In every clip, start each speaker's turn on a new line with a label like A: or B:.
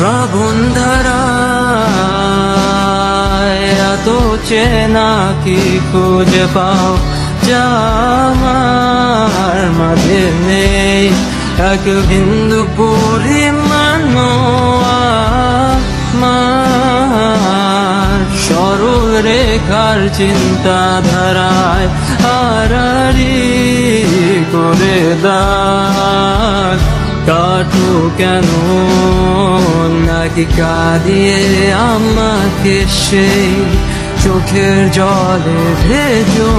A: শ্রাবণ ধারায় এত চেনা কি খুঁজে পাও যা আমার মাঝে নেই, এক বিন্দু পরিমাণ আমার সরল রেখার চিন্তাধারায় আড়াআড়ি করে দাগ কাটো কেন নাকি কাঁদিয়ে আমাকে সেই চোখের জলে ভেজো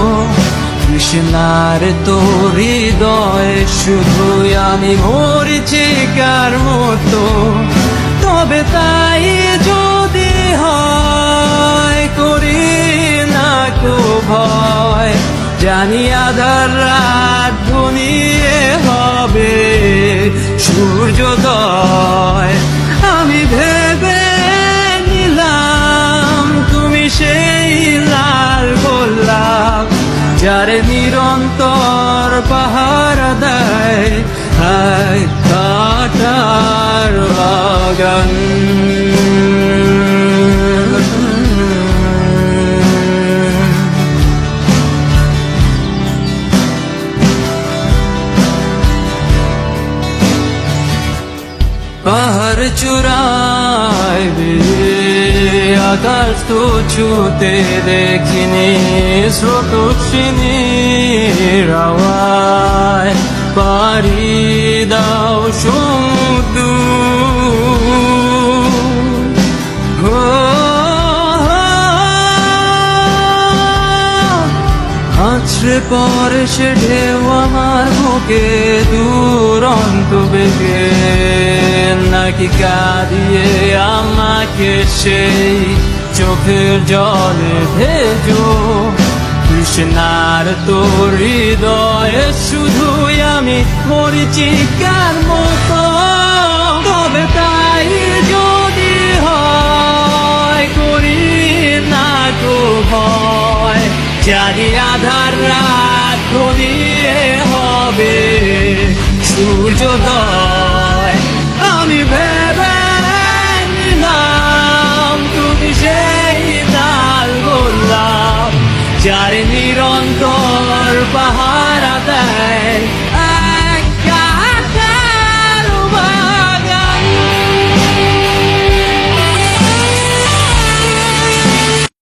A: কৃষ্ণার তোর হৃদয়ে শুধুই আমি মরিচিকার মতো। তবে তাই যদি হয় করি না কো ভয়, জানি আধার রাত ঘনিয়ে হবে সূর্যোদয়। আমি ভেবে নিলাম তুমি সেই লাল গোলাপ যার নিরন্তর পাহারা দেয় কাটার বাগান। পাহাড় চূড়ায় আকাশ তো ছুতে দেখিনি, স্রোতস্বিনীর আওয়াজ পাড়ি দাও সমুদ্র। আছড়ে পরে সে ঢেউ আমার বুকে দুরন্ত বেগে, নাকি কাঁদিয়ে আমাকে সেই চোখের জলে ভেজো কৃষ্ণার তোর হৃদয়ে শুধুই আমি মরিচিকার মতো। তবে তাই যদি হয় করি না তো ভয়, জানি আধার রাত ঘনিয়ে হবে সূর্যোদয়। আমি ভেবে নিলাম তুমি সেই লাল গোলাপ যার নিরন্তর পাহারা দেয়